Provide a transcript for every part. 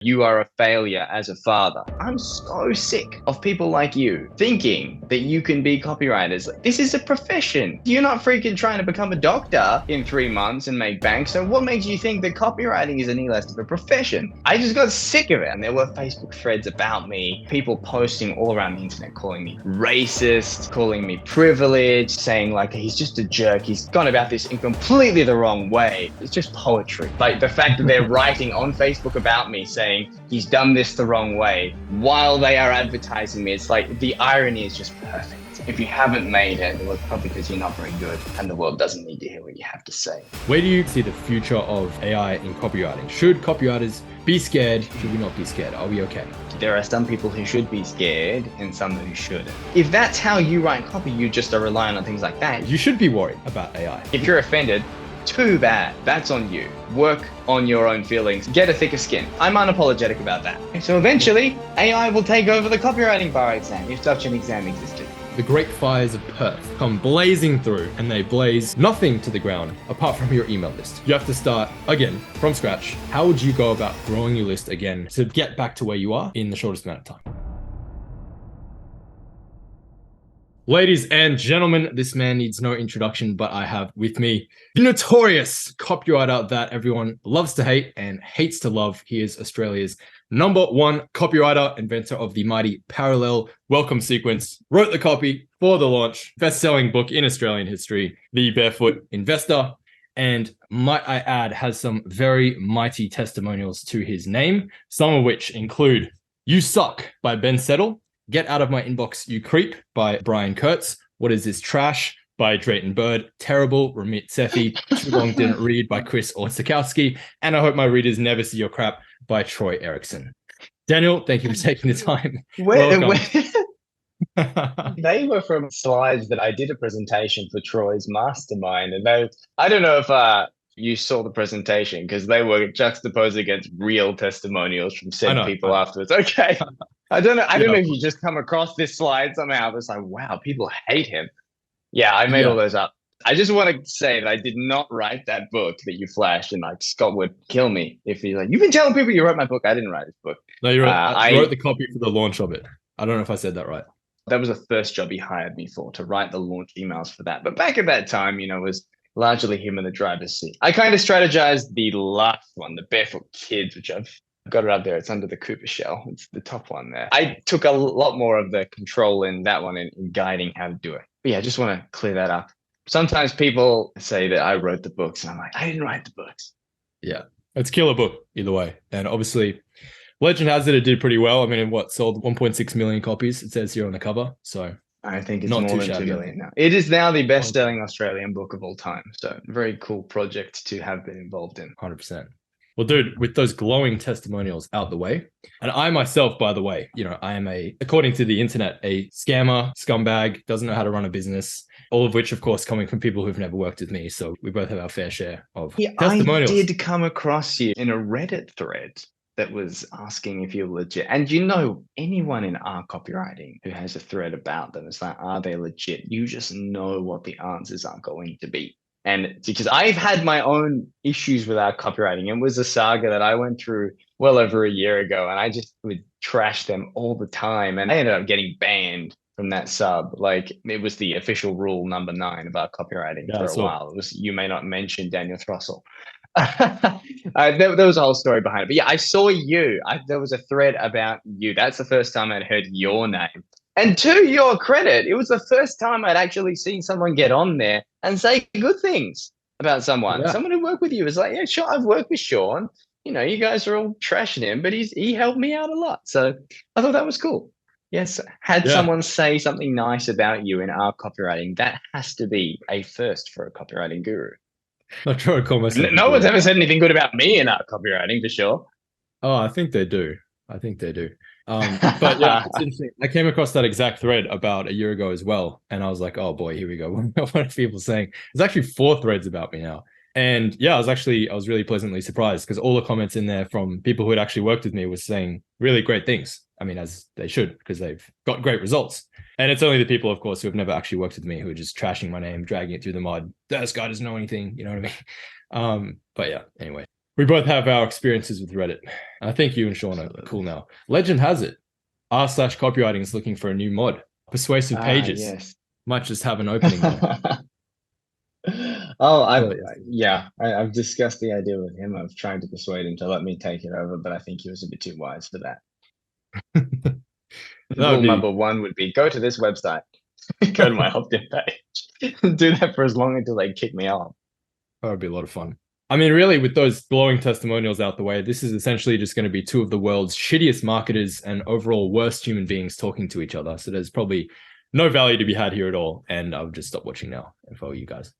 You are a failure as a father. I'm so sick of people like you thinking that you can be copywriters. This is a profession. You're not freaking trying to become a doctor in 3 months and make bank. So what makes you think that copywriting is any less of a profession? I just got sick of it. And there were Facebook threads about me, people posting all around the internet, calling me racist, calling me privileged, saying like, he's just a jerk. He's gone about this in completely the wrong way. It's just poetry. Like the fact that they're writing on Facebook about me saying, he's done this the wrong way while they are advertising me. It's like the irony is just perfect. If you haven't made it, well, it's probably because you're not very good and the world doesn't need to hear what you have to say. Where do you see the future of AI in copywriting? Should copywriters be scared? Should we not be scared? Are we okay? There are some people who should be scared and some who shouldn't. If that's how you write copy, you just are relying on things like that. You should be worried about AI. If you're offended, too bad. That's on you. Work on your own feelings. Get a thicker skin. I'm unapologetic about that. So eventually, AI will take over the copywriting bar exam, if such an exam existed. The great fires of Perth come blazing through and they blaze nothing to the ground apart from your email list. You have to start again from scratch. How would you go about growing your list again to get back to where you are in the shortest amount of time? Ladies and gentlemen, this man needs no introduction, but I have with me the notorious copywriter that everyone loves to hate and hates to love. He is Australia's #1 copywriter, inventor of the mighty parallel welcome sequence, wrote the copy for the launch, best-selling book in Australian history, The Barefoot Investor, and might I add, has some very mighty testimonials to his name, some of which include You Suck by Ben Settle, Get Out of My Inbox, You Creep by Brian Kurtz, What Is This Trash by Drayton Bird, Terrible, Ramit Sethi, Too Long Didn't Read by Chris Orzechowski, and I Hope My Readers Never See Your Crap by Troy Erickson. Daniel, thank you for taking the time. They were from slides that I did a presentation for Troy's mastermind, and I don't know if you saw the presentation because they were juxtaposed against real testimonials from said people afterwards. Okay. I don't know if you just come across this slide somehow. It's like, wow, people hate him. Yeah, I made all those up. I just want to say that I did not write that book that you flashed, and like Scott would kill me if he's like, you've been telling people you wrote my book. I didn't write this book. No, you wrote, I wrote the copy for the launch of it. I don't know if I said that right. That was the first job he hired me for, to write the launch emails for that. But back at that time, it was largely him in the driver's seat. I kind of strategized the last one, the Barefoot Kids, which I've got it up there. It's under the Cooper shell. It's the top one there. I took a lot more of the control in that one in guiding how to do it. But yeah, I just want to clear that up. Sometimes people say that I wrote the books, and I'm like, I didn't write the books. Yeah, it's a killer book either way. And obviously, legend has it did pretty well. I mean, sold 1.6 million copies, it says here on the cover. So I think it's more than 2 million now. It is now the best-selling Australian book of all time. So very cool project to have been involved in. 100%. Well, dude, with those glowing testimonials out the way, and I myself, by the way, I am according to the internet, a scammer, scumbag, doesn't know how to run a business, all of which, of course, coming from people who've never worked with me. So we both have our fair share of testimonials. I did come across you in a Reddit thread that was asking if you're legit. And anyone in our copywriting who has a thread about them, it's like, are they legit? You just know what the answers are going to be. And because I've had my own issues with our copywriting, it was a saga that I went through well over a year ago, and I just would trash them all the time. And I ended up getting banned from that sub. Like, it was the official rule number 9 of our copywriting for a while. It was, you may not mention Daniel Throssell. There was a whole story behind it. But yeah, I saw you. There was a thread about you. That's the first time I'd heard your name. And to your credit, it was the first time I'd actually seen someone get on there and say good things about someone. Yeah. Someone who worked with you was like, yeah, sure, I've worked with Sean. You guys are all trashing him, but he helped me out a lot. So I thought that was cool. Yes, someone say something nice about you in our copywriting, that has to be a first for a copywriting guru. I'm trying to call myself. No one's ever said anything good about me in our copywriting, for sure. Oh, I think they do. But yeah, it's interesting. I came across that exact thread about a year ago as well. And I was like, oh boy, here we go. What are people saying? There's actually 4 threads about me now. And yeah, I was really pleasantly surprised because all the comments in there from people who had actually worked with me was saying really great things. I mean, as they should, because they've got great results. And it's only the people, of course, who have never actually worked with me who are just trashing my name, dragging it through the mud. This guy doesn't know anything. You know what I mean? But yeah, anyway. We both have our experiences with Reddit. I think you and Sean are cool now. Legend has it, r/copywriting is looking for a new mod. Persuasive pages Yes. might just have an opening there. Oh, So, I've discussed the idea with him of trying to persuade him to let me take it over, but I think he was a bit too wise for that. that would Rule be number one would be go to this website, go to my opt-in page, do that for as long until they kick me off. That would be a lot of fun. I mean, really, with those glowing testimonials out the way, this is essentially just going to be two of the world's shittiest marketers and overall worst human beings talking to each other. So there's probably no value to be had here at all. And I'll just stop watching now and follow you guys.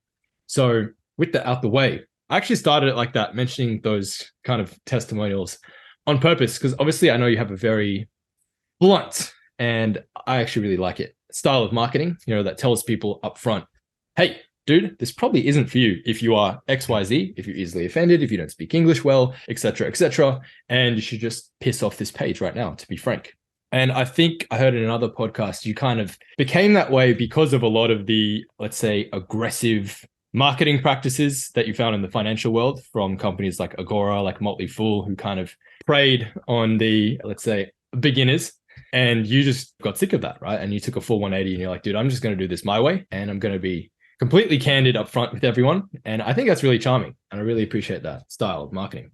So with that out the way, I actually started it like that, mentioning those kind of testimonials on purpose, because obviously I know you have a very blunt, and I actually really like it, style of marketing, that tells people up front, hey, dude, this probably isn't for you if you are XYZ, if you're easily offended, if you don't speak English well, etc., and you should just piss off this page right now, to be frank. And I think I heard in another podcast, you kind of became that way because of a lot of the, let's say, aggressive marketing practices that you found in the financial world from companies like Agora, like Motley Fool, who kind of preyed on the, let's say, beginners. And you just got sick of that, right? And you took a full 180 and you're like, dude, I'm just going to do this my way. And I'm going to be completely candid up front with everyone. And I think that's really charming. And I really appreciate that style of marketing.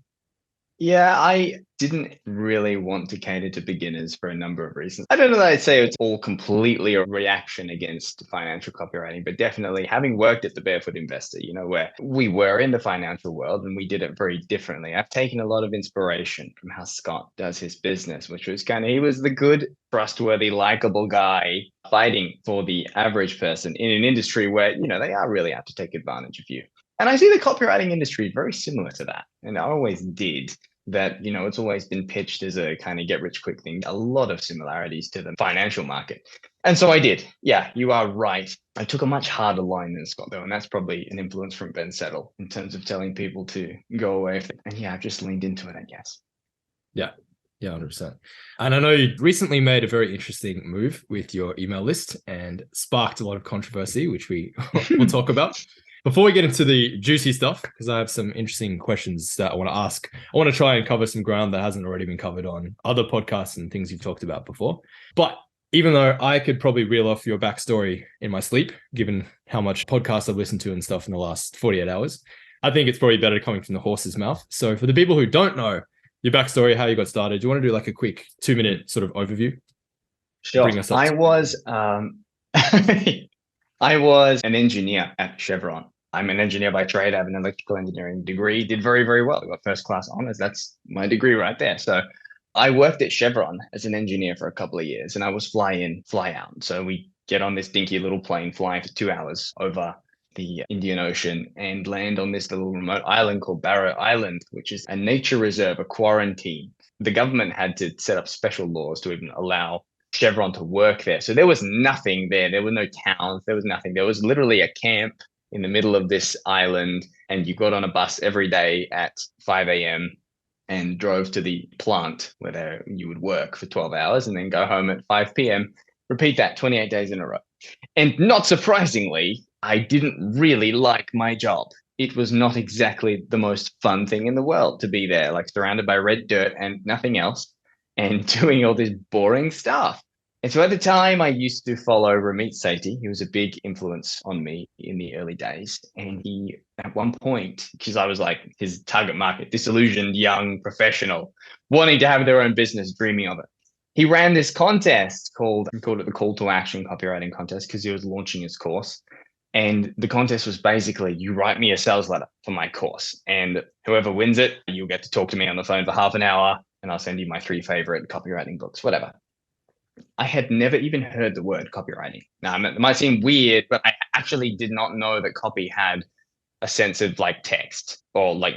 Yeah, I didn't really want to cater to beginners for a number of reasons. I don't know that I'd say it's all completely a reaction against financial copywriting, but definitely having worked at the Barefoot Investor, where we were in the financial world and we did it very differently. I've taken a lot of inspiration from how Scott does his business, which was he was the good, trustworthy, likable guy fighting for the average person in an industry where, they are really out to take advantage of you. And I see the copywriting industry very similar to that. And I always did that, it's always been pitched as a kind of get rich quick thing. A lot of similarities to the financial market. And so I did. Yeah, you are right. I took a much harder line than Scott, though. And that's probably an influence from Ben Settle in terms of telling people to go away. And yeah, I've just leaned into it, I guess. Yeah. Yeah, 100%. And I know you recently made a very interesting move with your email list and sparked a lot of controversy, which we will talk about. Before we get into the juicy stuff, because I have some interesting questions that I want to ask, I want to try and cover some ground that hasn't already been covered on other podcasts and things you've talked about before. But even though I could probably reel off your backstory in my sleep, given how much podcasts I've listened to and stuff in the last 48 hours, I think it's probably better coming from the horse's mouth. So for the people who don't know your backstory, how you got started, do you want to do like a quick 2-minute sort of overview? Sure. Bring us up. I was I was an engineer at Chevron. I'm an engineer by trade. I have an electrical engineering degree. Did very, very well. I got first class honors. That's my degree right there. So I worked at Chevron as an engineer for a couple of years, and I was fly in, fly out. So we get on this dinky little plane, flying for 2 hours over the Indian Ocean and land on this little remote island called Barrow Island, which is a nature reserve, a quarantine. The government had to set up special laws to even allow Chevron to work there. So there was nothing there. There were no towns. There was nothing. There was literally a camp in the middle of this island, and you got on a bus every day at 5 a.m. and drove to the plant where you would work for 12 hours and then go home at 5 p.m. Repeat that 28 days in a row. And not surprisingly, I didn't really like my job. It was not exactly the most fun thing in the world to be there, like surrounded by red dirt and nothing else, and doing all this boring stuff. And so at the time, I used to follow Ramit Sethi. He was a big influence on me in the early days. And he, at one point, because I was like his target market, disillusioned young professional, wanting to have their own business, dreaming of it. He ran this contest he called it the Call to Action Copywriting Contest, because he was launching his course. And the contest was basically, you write me a sales letter for my course, and whoever wins it, you'll get to talk to me on the phone for half an hour, and I'll send you my 3 favorite copywriting books, whatever. I had never even heard the word copywriting. Now, it might seem weird, but I actually did not know that copy had a sense of like text or like,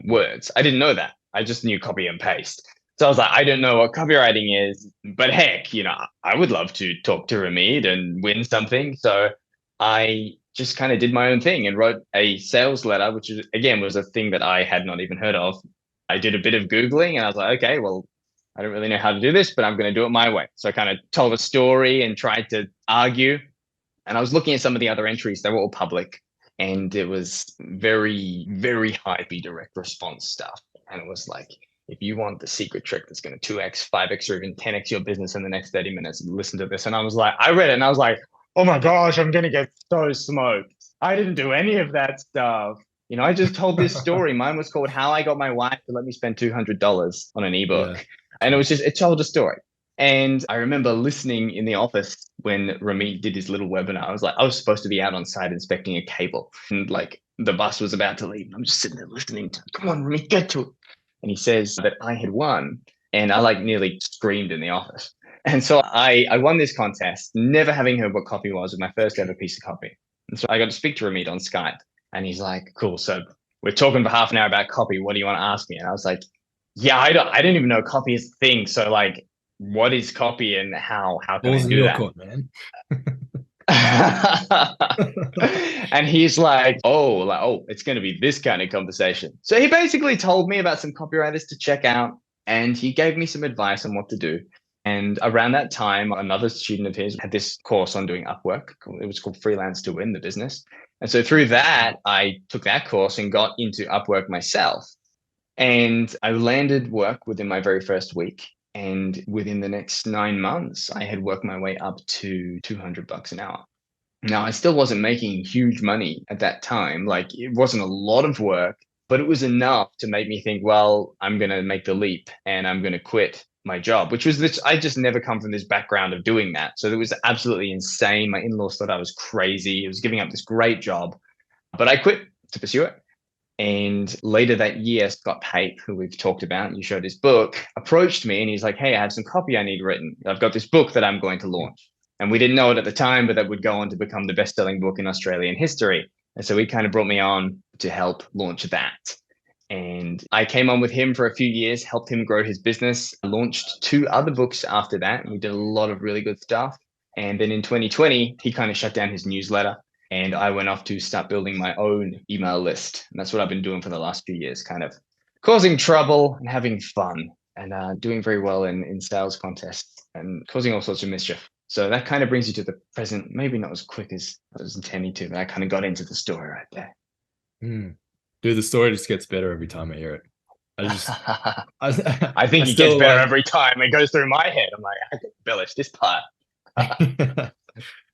words. I didn't know that. I just knew copy and paste. So I was like, I don't know what copywriting is, but heck, I would love to talk to Ramit and win something. So I just kind of did my own thing and wrote a sales letter, which is, again, was a thing that I had not even heard of. I did a bit of Googling and I was like, okay, well, I don't really know how to do this, but I'm going to do it my way. So I kind of told a story and tried to argue. And I was looking at some of the other entries. They were all public. And it was very, very hypey direct response stuff. And it was like, if you want the secret trick that's going to 2x, 5x, or even 10x your business in the next 30 minutes, listen to this. And I was like, I read it and I was like, oh my gosh, I'm going to get so smoked. I didn't do any of that stuff. I just told this story. Mine was called How I Got My Wife to Let Me Spend $200 on an ebook. Yeah. And it told a story. And I remember listening in the office when Ramit did his little webinar. I was supposed to be out on site inspecting a cable, and like the bus was about to leave. And I'm just sitting there listening to, come on, Ramit, get to it. And he says that I had won, and I like nearly screamed in the office. And so I won this contest, never having heard what copy was, with my first ever piece of copy. And so I got to speak to Ramit on Skype, and he's like, cool, so we're talking for half an hour about copy. What do you want to ask me? And I was like, yeah, I didn't even know copy is a thing. So like, what is copy and how can I do that? Court, man. And he's like, oh, it's going to be this kind of conversation. So he basically told me about some copywriters to check out, and he gave me some advice on what to do. And around that time, another student of his had this course on doing Upwork. It was called Freelance to Win the Business. And so through that, I took that course and got into Upwork myself. And I landed work within my very first week. And within the next 9 months, I had worked my way up to $200 an hour. Now, I still wasn't making huge money at that time. Like, it wasn't a lot of work, but it was enough to make me think, well, I'm going to make the leap and I'm going to quit my job, which was this. I just never come from this background of doing that. So it was absolutely insane. My in-laws thought I was crazy. I was giving up this great job, but I quit to pursue it. And later that year, Scott Pape, who we've talked about, you showed his book, approached me and he's like, hey, I have some copy I need written. I've got this book that I'm going to launch. And we didn't know it at the time, but that would go on to become the best-selling book in Australian history. And so he kind of brought me on to help launch that. And I came on with him for a few years, helped him grow his business, launched 2 other books after that. And we did a lot of really good stuff. And then in 2020, he kind of shut down his newsletter. And I went off to start building my own email list. And that's what I've been doing for the last few years, kind of causing trouble and having fun and doing very well in sales contests and causing all sorts of mischief. So that kind of brings you to the present, maybe not as quick as I was intending to, but I kind of got into the story right there. Dude, the story just gets better every time I hear it. I think it gets better every time it goes through my head. I'm like, I can embellish this part.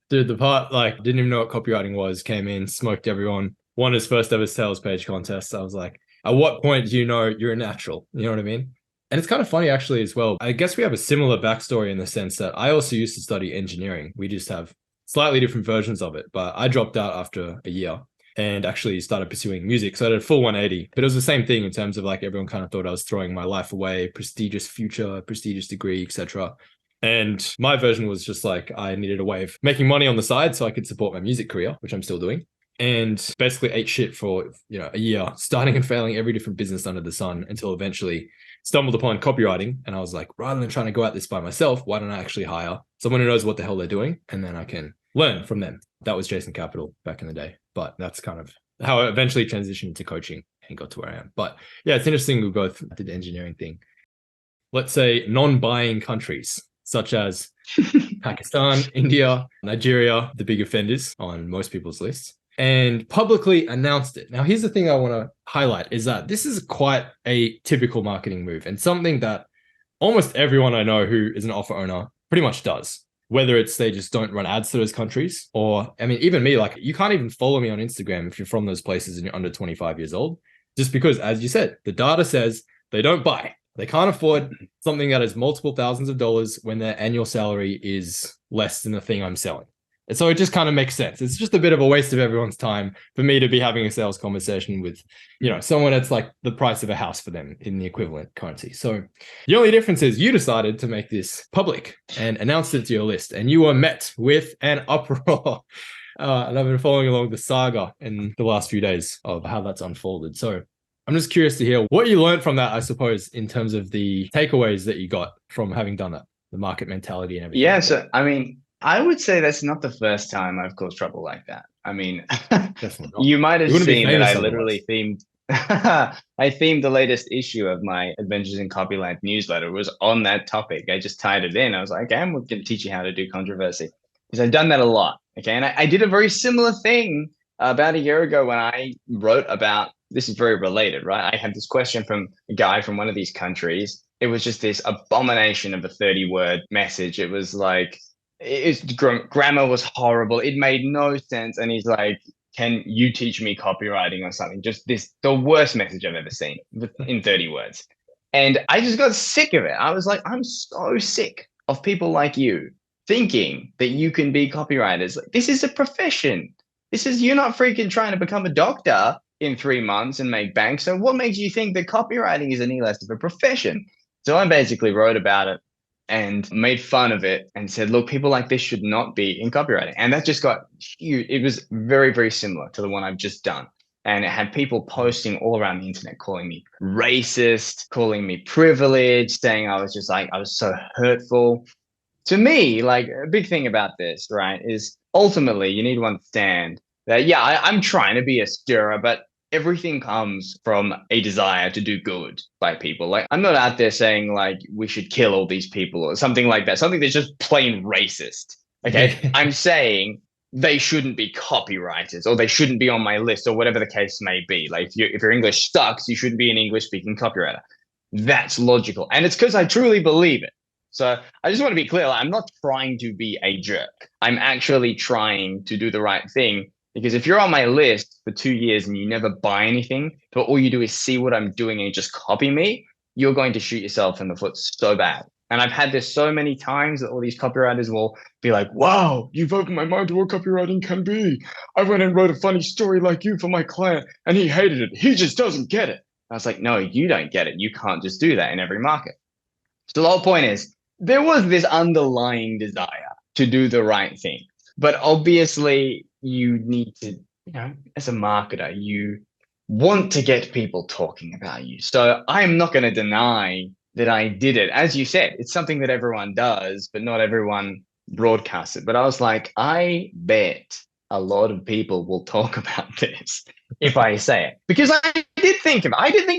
Dude, the part, like, didn't even know what copywriting was, came in, smoked everyone, won his first ever sales page contest. I was like, at what point do you know you're a natural? You know what I mean? And it's kind of funny, actually, as well. I guess we have a similar backstory in the sense that I also used to study engineering. We just have slightly different versions of it. But I dropped out after a year and actually started pursuing music. So I did a full 180. But it was the same thing in terms of like everyone kind of thought I was throwing my life away, prestigious future, prestigious degree, etc. And my version was just like, I needed a way of making money on the side so I could support my music career, which I'm still doing. And basically ate shit for, a year, starting and failing every different business under the sun until eventually stumbled upon copywriting. And I was like, rather than trying to go at this by myself, why don't I actually hire someone who knows what the hell they're doing? And then I can learn from them. That was Jason Capital back in the day. But that's kind of how I eventually transitioned into coaching and got to where I am. But yeah, it's interesting we both did the engineering thing. Let's say non-buying countries, such as Pakistan, India, Nigeria, the big offenders on most people's lists, and publicly announced it. Now, here's the thing I want to highlight is that this is quite a typical marketing move and something that almost everyone I know who is an offer owner pretty much does. Whether it's they just don't run ads to those countries, or, I mean, even me, like, you can't even follow me on Instagram if you're from those places and you're under 25 years old, just because, as you said, the data says they don't buy. They can't afford something that is multiple thousands of dollars when their annual salary is less than the thing I'm selling. And so it just kind of makes sense. It's just a bit of a waste of everyone's time for me to be having a sales conversation with, someone that's like the price of a house for them in the equivalent currency. So the only difference is you decided to make this public and announced it to your list, and you were met with an uproar. And I've been following along the saga in the last few days of how that's unfolded. So I'm just curious to hear what you learned from that, I suppose, in terms of the takeaways that you got from having done that, the market mentality and everything. Yeah, so I mean, I would say that's not the first time I've caused trouble like that. I mean, you might have seen that I literally themed I themed the latest issue of my Adventures in Copyland newsletter. It was on that topic. I just tied it in. I was like, okay, I'm going to teach you how to do controversy, because I've done that a lot. Okay, and I did a very similar thing about a year ago when I wrote about this is very related, right? I had this question from a guy from one of these countries. It was just this abomination of a 30-word message. It was like, grammar was horrible. It made no sense. And he's like, can you teach me copywriting or something? Just the worst message I've ever seen in 30 words. And I just got sick of it. I was like, I'm so sick of people like you thinking that you can be copywriters. Like, this is a profession. You're not freaking trying to become a doctor in 3 months and make bank. So what makes you think that copywriting is any less of a profession? So I basically wrote about it and made fun of it and said, look, people like this should not be in copywriting. And that just got huge. It was very, very similar to the one I've just done. And it had people posting all around the internet, calling me racist, calling me privileged, saying I was so hurtful. To me, like, a big thing about this, right, is ultimately you need to understand that, yeah, I'm trying to be a stirrer, but everything comes from a desire to do good by people. Like, I'm not out there saying like we should kill all these people or something like that, something that's just plain racist. Okay. I'm saying they shouldn't be copywriters or they shouldn't be on my list or whatever the case may be. Like, if your English sucks, you shouldn't be an English speaking copywriter. That's logical. And it's because I truly believe it. So I just want to be clear. Like, I'm not trying to be a jerk. I'm actually trying to do the right thing. Because if you're on my list for 2 years and you never buy anything, but all you do is see what I'm doing and just copy me, you're going to shoot yourself in the foot so bad. And I've had this so many times that all these copywriters will be like, wow, you've opened my mind to what copywriting can be. I went and wrote a funny story like you for my client and he hated it. He just doesn't get it. I was like, no, you don't get it. You can't just do that in every market. So the whole point is, there was this underlying desire to do the right thing. But obviously, you need to, as a marketer, you want to get people talking about you. So I'm not going to deny that I did it. As you said, it's something that everyone does, but not everyone broadcasts it. But I was like, I bet a lot of people will talk about this if I say it. Because I did think of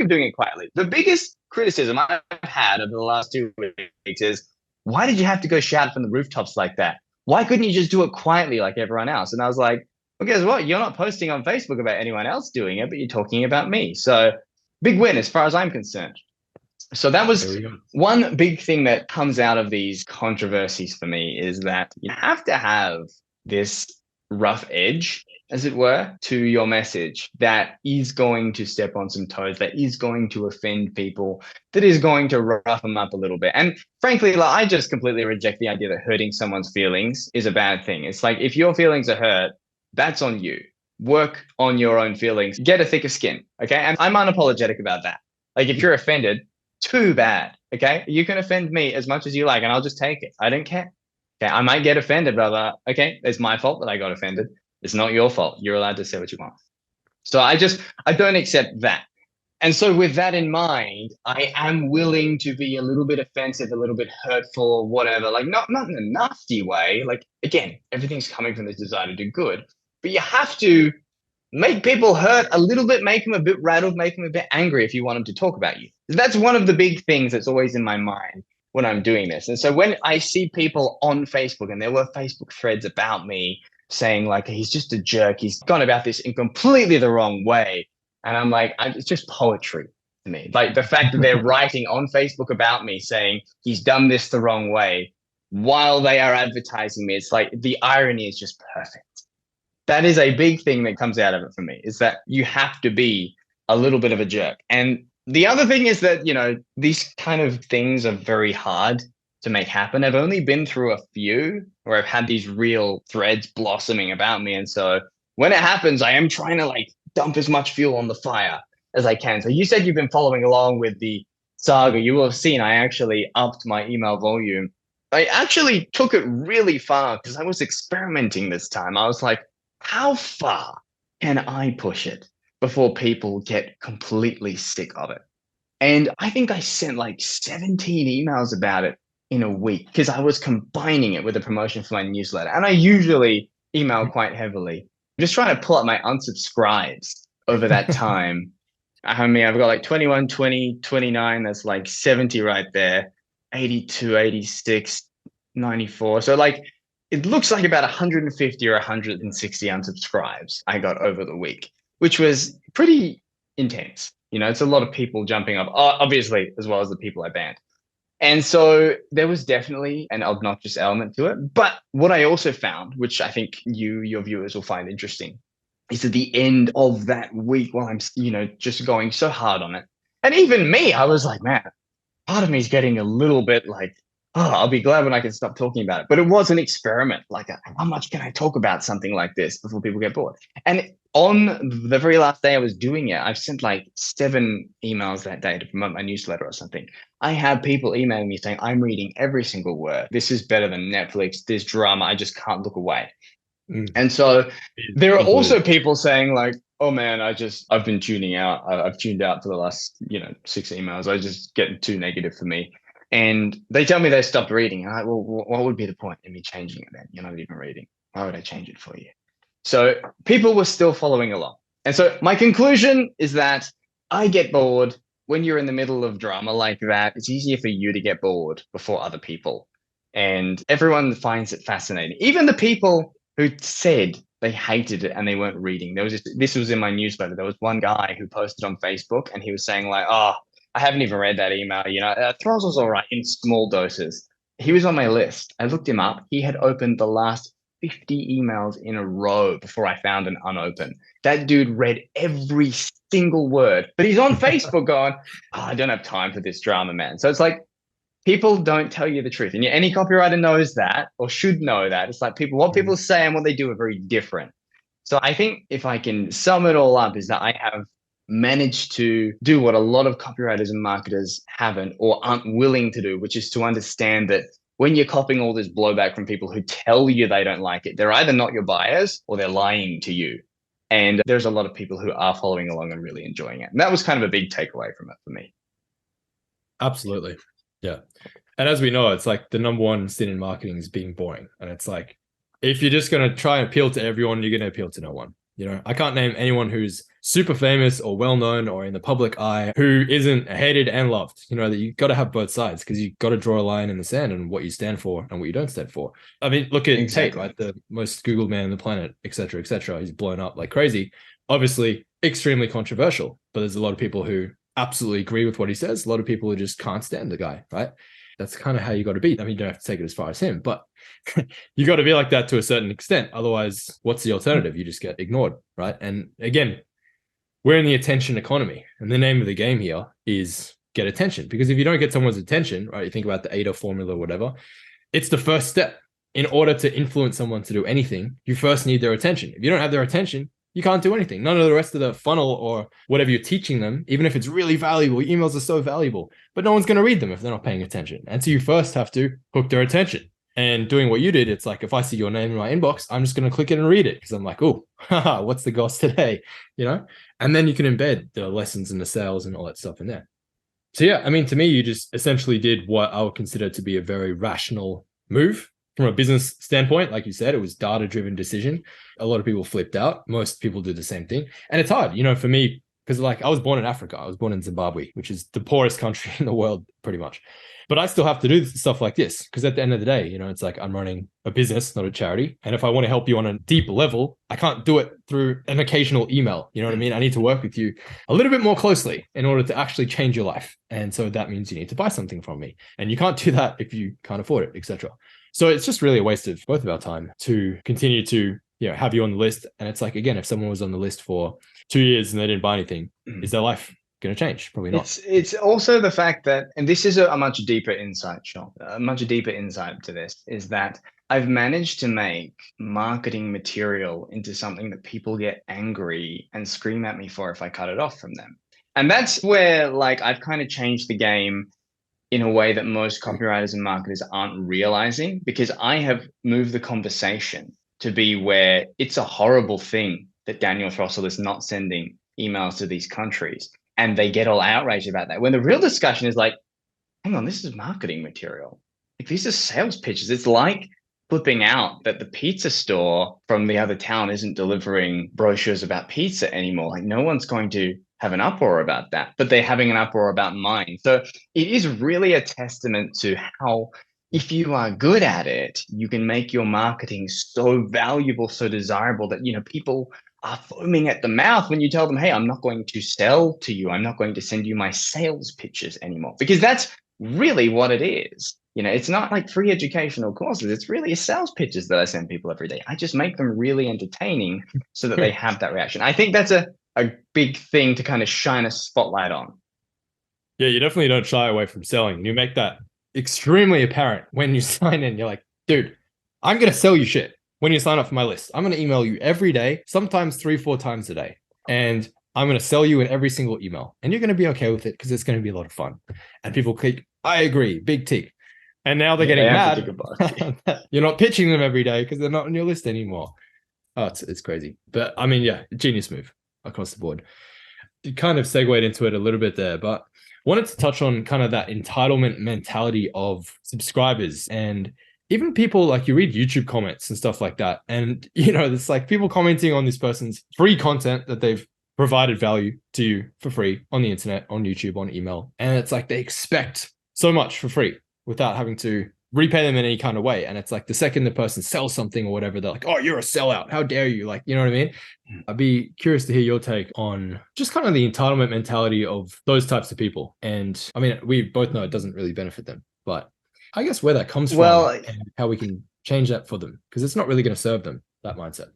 doing it quietly. The biggest criticism I've had over the last 2 weeks is, why did you have to go shout from the rooftops like that? Why couldn't you just do it quietly like everyone else? And I was like, well, guess what? You're not posting on Facebook about anyone else doing it, but you're talking about me. So big win as far as I'm concerned. So that was one big thing that comes out of these controversies for me, is that you have to have this rough edge, as it were, to your message that is going to step on some toes, that is going to offend people, that is going to rough them up a little bit. And frankly, like, I just completely reject the idea that hurting someone's feelings is a bad thing. It's like, if your feelings are hurt, that's on you. Work on your own feelings. Get a thicker skin. Okay. And I'm unapologetic about that. Like, if you're offended, too bad. Okay. You can offend me as much as you like, and I'll just take it. I don't care. Okay. I might get offended, brother. Okay. It's my fault that I got offended. It's not your fault. You're allowed to say what you want. So I don't accept that. And so with that in mind, I am willing to be a little bit offensive, a little bit hurtful, or whatever, like not in a nasty way. Like, again, everything's coming from this desire to do good, but you have to make people hurt a little bit, make them a bit rattled, make them a bit angry if you want them to talk about you. That's one of the big things that's always in my mind when I'm doing this. And so when I see people on Facebook, and there were Facebook threads about me saying like, he's just a jerk, he's gone about this in completely the wrong way. And I'm like, it's just poetry to me. Like, the fact that they're writing on Facebook about me saying he's done this the wrong way while they are advertising me, it's like the irony is just perfect. That is a big thing that comes out of it for me, is that you have to be a little bit of a jerk. And the other thing is that, these kind of things are very hard to make happen. I've only been through a few where I've had these real threads blossoming about me. And so when it happens, I am trying to like dump as much fuel on the fire as I can. So you said you've been following along with the saga. You will have seen I actually upped my email volume. I actually took it really far because I was experimenting this time. I was like, how far can I push it before people get completely sick of it? And I think I sent like 17 emails about it in a week because I was combining it with a promotion for my newsletter. And I usually email quite heavily. I'm just trying to pull up my unsubscribes over that time. I mean, I've got like 21, 20, 29. That's like 70 right there. 82, 86, 94. So like, it looks like about 150 or 160 unsubscribes I got over the week, which was pretty intense. It's a lot of people jumping up, obviously, as well as the people I banned. And so there was definitely an obnoxious element to it. But what I also found, which I think your viewers will find interesting, is at the end of that week, while I'm, just going so hard on it. And even me, I was like, man, part of me is getting a little bit like, oh, I'll be glad when I can stop talking about it. But it was an experiment. Like, how much can I talk about something like this before people get bored? And on the very last day I was doing it, I've sent like 7 emails that day to promote my newsletter or something. I have people emailing me saying, I'm reading every single word. This is better than Netflix. This drama, I just can't look away. And so there are also people saying like, oh man, I've been tuning out. I've tuned out for the last, 6 emails. I just get too negative for me. And they tell me they stopped reading. And I, well, what would be the point in me changing it then? You're not even reading. Why would I change it for you? So people were still following along. And so my conclusion is that I get bored when you're in the middle of drama like that. It's easier for you to get bored before other people. And everyone finds it fascinating. Even the people who said they hated it and they weren't reading. This was in my newsletter. There was one guy who posted on Facebook and he was saying like, oh, I haven't even read that email. Throssell's all right in small doses. He was on my list. I looked him up. He had opened the last 50 emails in a row before I found an unopened. That dude read every single word, but he's on Facebook going, oh, I don't have time for this drama, man. So it's like, people don't tell you the truth. And any copywriter knows that or should know that. It's like what people say and what they do are very different. So I think if I can sum it all up is that I have managed to do what a lot of copywriters and marketers haven't or aren't willing to do, which is to understand that when you're copying all this blowback from people who tell you they don't like it, they're either not your buyers or they're lying to you. And there's a lot of people who are following along and really enjoying it. And that was kind of a big takeaway from it for me. Absolutely. Yeah. And as we know, it's like the number one sin in marketing is being boring. And it's like, if you're just going to try and appeal to everyone, you're going to appeal to no one. I can't name anyone who's super famous or well-known or in the public eye who isn't hated and loved. That you got to have both sides because you got to draw a line in the sand and what you stand for and what you don't stand for. I mean, look at Tate, right? The most Googled man on the planet, et cetera, et cetera. He's blown up like crazy. Obviously, extremely controversial, but there's a lot of people who absolutely agree with what he says. A lot of people who just can't stand the guy, right? That's kind of how you got to be. I mean, you don't have to take it as far as him, but you got to be like that to a certain extent. Otherwise, what's the alternative? You just get ignored, right? And again, we're in the attention economy. And the name of the game here is get attention. Because if you don't get someone's attention, right, you think about the ADA formula or whatever, it's the first step. In order to influence someone to do anything, you first need their attention. If you don't have their attention, you can't do anything. None of the rest of the funnel or whatever you're teaching them, even if it's really valuable, emails are so valuable, but no one's going to read them if they're not paying attention. And so you first have to hook their attention. And doing what you did, it's like, if I see your name in my inbox, I'm just going to click it and read it because I'm like, oh, what's the goss today? And then you can embed the lessons and the sales and all that stuff in there. So yeah, I mean, to me, you just essentially did what I would consider to be a very rational move. From a business standpoint, like you said, it was data-driven decision. A lot of people flipped out. Most people do the same thing. And it's hard, for me, because like I was born in Africa. I was born in Zimbabwe, which is the poorest country in the world, pretty much. But I still have to do stuff like this because at the end of the day, it's like I'm running a business, not a charity. And if I want to help you on a deep level, I can't do it through an occasional email. You know what I mean? I need to work with you a little bit more closely in order to actually change your life. And so that means you need to buy something from me. And you can't do that if you can't afford it, etc. So it's just really a waste of both of our time to continue to have you on the list. And it's like, again, if someone was on the list for 2 years and they didn't buy anything, is their life going to change? Probably not. It's also the fact that, and this is a much deeper insight, Sean, a much deeper insight to this, is that I've managed to make marketing material into something that people get angry and scream at me for if I cut it off from them. And that's where like I've kind of changed the game in a way that most copywriters and marketers aren't realizing, because I have moved the conversation to be where it's a horrible thing that Daniel Throssell is not sending emails to these countries. And they get all outraged about that. When the real discussion is like, hang on, this is marketing material. Like these are sales pitches. It's like flipping out that the pizza store from the other town isn't delivering brochures about pizza anymore. Like no one's going to have an uproar about that, but they're having an uproar about mine. So it is really a testament to how, if you are good at it, you can make your marketing so valuable, so desirable that, people are foaming at the mouth when you tell them, hey, I'm not going to sell to you. I'm not going to send you my sales pitches anymore, because that's really what it is. It's not like free educational courses. It's really sales pitches that I send people every day. I just make them really entertaining so that they have that reaction. I think that's a big thing to kind of shine a spotlight on. Yeah, you definitely don't shy away from selling. You make that extremely apparent when you sign in. You're like, dude, I'm going to sell you shit when you sign up for my list. I'm going to email you every day, sometimes 3-4 times a day. And I'm going to sell you in every single email. And you're going to be okay with it because it's going to be a lot of fun. And people click, I agree, big tick. And now they're getting mad. You're not pitching them every day because they're not on your list anymore. Oh, it's crazy. But I mean, yeah, genius move across the board. You kind of segued into it a little bit there, but wanted to touch on kind of that entitlement mentality of subscribers and even people, like you read YouTube comments and stuff like that. And, it's like people commenting on this person's free content that they've provided value to you for free on the internet, on YouTube, on email. And it's like they expect so much for free without having to repay them in any kind of way. And it's like the second the person sells something or whatever, they're like, oh, you're a sellout. How dare you? Like, you know what I mean? I'd be curious to hear your take on just kind of the entitlement mentality of those types of people. And I mean, we both know it doesn't really benefit them, but I guess where that comes from and how we can change that for them, because it's not really going to serve them, that mindset.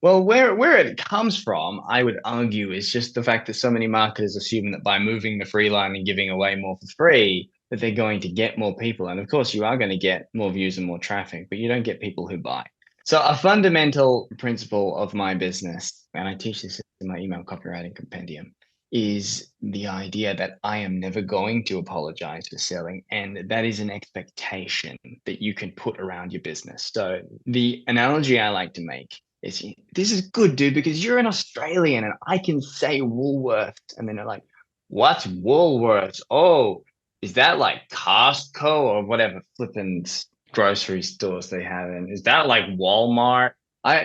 Well, where it comes from, I would argue, is just the fact that so many marketers assume that by moving the free line and giving away more for free, that they're going to get more people. And of course, you are going to get more views and more traffic, but you don't get people who buy. So a fundamental principle of my business, and I teach this in my email copywriting compendium, is the idea that I am never going to apologize for selling. And that is an expectation that you can put around your business. So the analogy I like to make is, this is good, dude, because you're an Australian and I can say Woolworths. And then they're like, what's Woolworths? Oh, is that like Costco or whatever flipping grocery stores they have? And is that like Walmart? I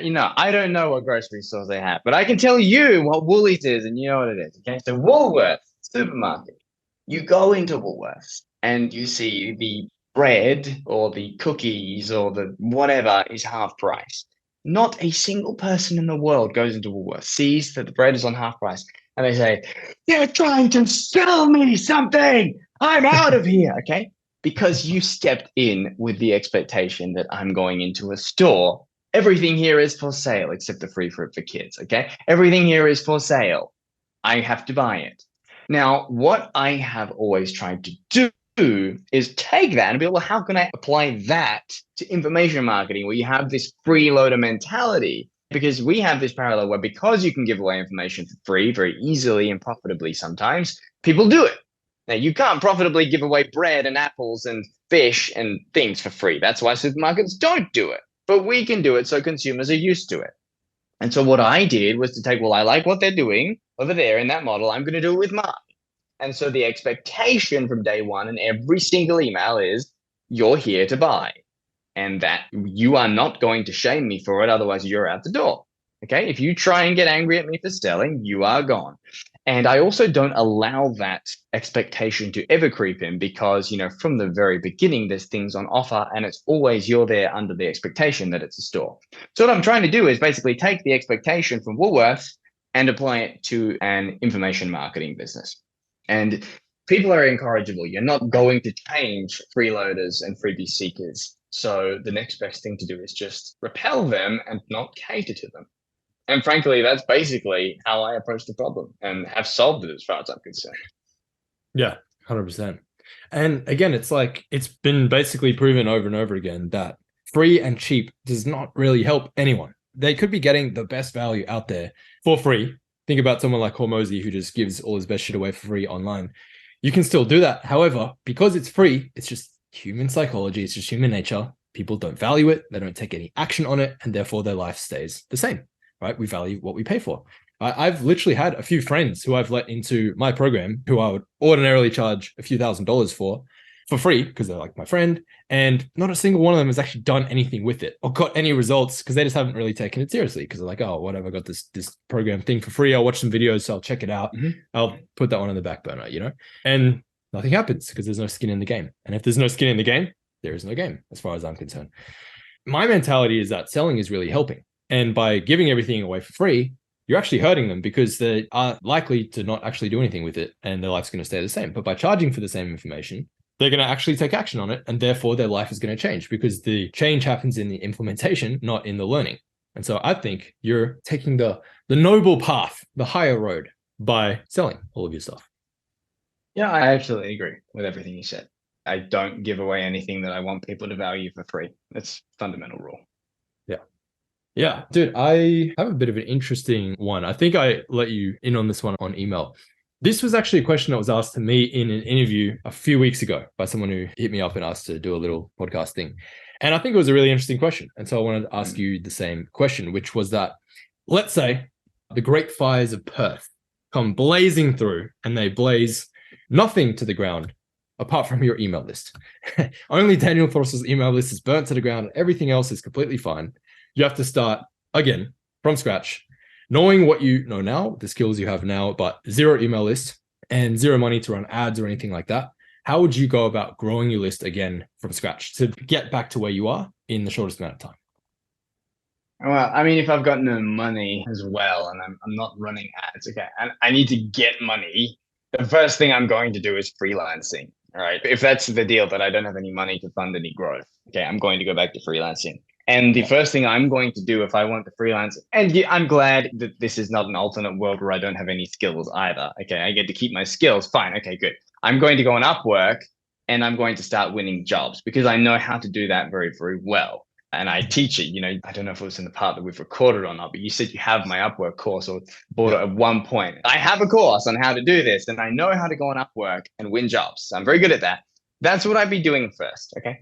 don't know what grocery stores they have, but I can tell you what Woolies is, and you know what it is. Okay, so Woolworths supermarket. You go into Woolworths and you see the bread or the cookies or the whatever is half price. Not a single person in the world goes into Woolworths, sees that the bread is on half price, and they say, they're trying to sell me something. I'm out of here. Okay, because you stepped in with the expectation that I'm going into a store. Everything here is for sale except the free fruit for kids, okay? Everything here is for sale. I have to buy it. Now, what I have always tried to do is take that and be like, well, how can I apply that to information marketing where you have this freeloader mentality? Because we have this parallel where, because you can give away information for free very easily and profitably sometimes, people do it. Now, you can't profitably give away bread and apples and fish and things for free. That's why supermarkets don't do it. But we can do it, so consumers are used to it. And so what I did was to take, well, I like what they're doing over there in that model. I'm going to do it with mine. And so the expectation from day one in every single email is, you're here to buy, and that you are not going to shame me for it. Otherwise, you're out the door. Okay. If you try and get angry at me for selling, you are gone. And I also don't allow that expectation to ever creep in, because, from the very beginning, there's things on offer, and it's always you're there under the expectation that it's a store. So what I'm trying to do is basically take the expectation from Woolworths and apply it to an information marketing business. And people are incorrigible. You're not going to change freeloaders and freebie seekers. So the next best thing to do is just repel them and not cater to them. And frankly, that's basically how I approach the problem and have solved it as far as I'm concerned. Yeah, 100%. And again, it's like, it's been basically proven over and over again that free and cheap does not really help anyone. They could be getting the best value out there for free. Think about someone like Hormozy, who just gives all his best shit away for free online. You can still do that. However, because it's free, it's just human psychology. It's just human nature. People don't value it. They don't take any action on it. And therefore their life stays the same. Right? We value what we pay for. I've literally had a few friends who I've let into my program who I would ordinarily charge a few $1,000s for free, because they're like my friend. And not a single one of them has actually done anything with it or got any results, because they just haven't really taken it seriously, because they're like, oh, whatever, I got this program thing for free. I'll watch some videos, so I'll check it out. I'll put that one on the back burner, and nothing happens because there's no skin in the game. And if there's no skin in the game, there is no game, as far as I'm concerned. My mentality is that selling is really helping, And by giving everything away for free, you're actually hurting them because they are likely to not actually do anything with it and their life's going to stay the same. But by charging for the same information, they're going to actually take action on it. And therefore, their life is going to change because the change happens in the implementation, not in the learning. And so I think you're taking the noble path, the higher road by selling all of your stuff. Yeah, I absolutely agree with everything you said. I don't give away anything that I want people to value for free. That's fundamental rule. Yeah, dude, I have a bit of an interesting one. I think I let you in on this one on email. This was actually a question that was asked to me in an interview a few weeks ago by someone who hit me up and asked to do a little podcast thing. And I think it was a really interesting question. And so I wanted to ask you the same question, which was that, let's say the Great Fires of Perth come blazing through and they blaze nothing to the ground apart from your email list. Only Daniel Throssell's email list is burnt to the ground. Everything else is completely fine. You have to start again from scratch, knowing what you know now, the skills you have now, but zero email list and zero money to run ads or anything like that. How would you go about growing your list again from scratch to get back to where you are in the shortest amount of time? Well, I mean, if I've got no money as well and I'm not running ads, okay, and I need to get money, the first thing I'm going to do is freelancing, all right? If that's the deal that I don't have any money to fund any growth, okay, I'm going to go back to freelancing. And the first thing I'm going to do if I want to freelance, and I'm glad that this is not an alternate world where I don't have any skills either. Okay, I get to keep my skills. Fine. Okay, good. I'm going to go on Upwork and I'm going to start winning jobs because I know how to do that very, very well. And I teach it. I don't know if it was in the part that we've recorded or not, but you said you have my Upwork course or bought it at one point. I have a course on how to do this and I know how to go on Upwork and win jobs. I'm very good at that. That's what I'd be doing first. Okay.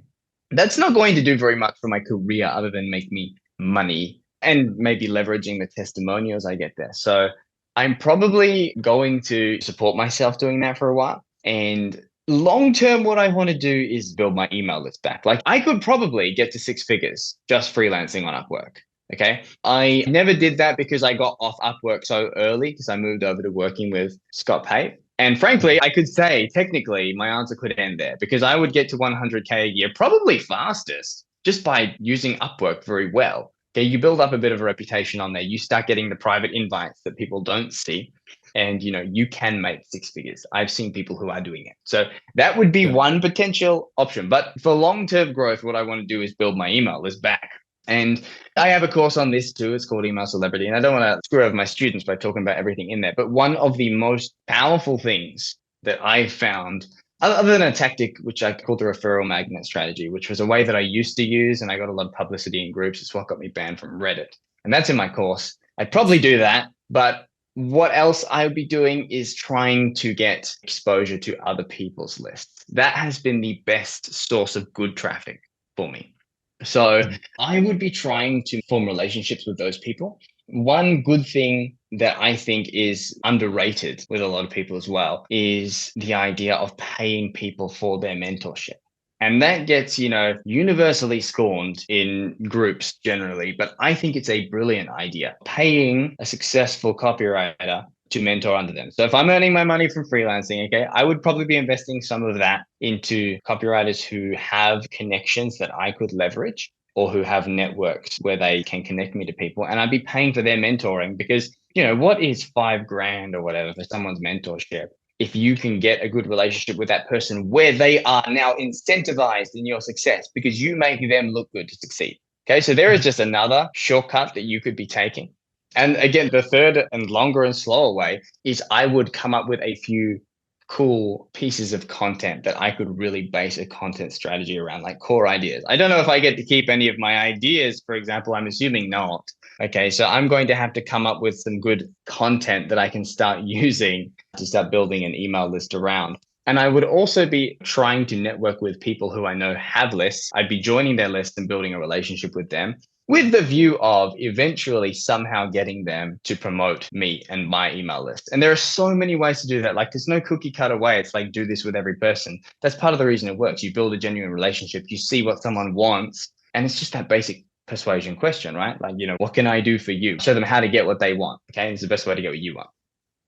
That's not going to do very much for my career other than make me money and maybe leveraging the testimonials I get there. So I'm probably going to support myself doing that for a while. And long term, what I want to do is build my email list back. Like I could probably get to 6 figures just freelancing on Upwork. Okay. I never did that because I got off Upwork so early because I moved over to working with Scott Pate. And frankly, I could say technically my answer could end there because I would get to 100K a year probably fastest just by using Upwork very well. Okay, you build up a bit of a reputation on there. You start getting the private invites that people don't see. And you can make 6 figures. I've seen people who are doing it. So that would be one potential option. But for long-term growth, what I want to do is build my email list back. And I have a course on this too. It's called Email Celebrity. And I don't want to screw over my students by talking about everything in there. But one of the most powerful things that I've found, other than a tactic, which I called the referral magnet strategy, which was a way that I used to use, and I got a lot of publicity in groups. It's what got me banned from Reddit. And that's in my course. I'd probably do that. But what else I would be doing is trying to get exposure to other people's lists. That has been the best source of good traffic for me. So I would be trying to form relationships with those people. One good thing that I think is underrated with a lot of people as well is the idea of paying people for their mentorship. And that gets, universally scorned in groups generally, but I think it's a brilliant idea. Paying a successful copywriter to mentor under them. So if I'm earning my money from freelancing, okay, I would probably be investing some of that into copywriters who have connections that I could leverage or who have networks where they can connect me to people. And I'd be paying for their mentoring because, what is $5,000 or whatever for someone's mentorship? If you can get a good relationship with that person where they are now incentivized in your success because you make them look good to succeed. Okay, so there is just another shortcut that you could be taking. And again, the third and longer and slower way is I would come up with a few cool pieces of content that I could really base a content strategy around, like core ideas. I don't know if I get to keep any of my ideas, for example. I'm assuming not. Okay, so I'm going to have to come up with some good content that I can start using to start building an email list around. And I would also be trying to network with people who I know have lists. I'd be joining their list and building a relationship with them with the view of eventually somehow getting them to promote me and my email list. And there are so many ways to do that. Like there's no cookie cutter way. It's like do this with every person. That's part of the reason it works. You build a genuine relationship. You see what someone wants. And it's just that basic persuasion question, right? Like, what can I do for you? Show them how to get what they want. Okay. It's the best way to get what you want.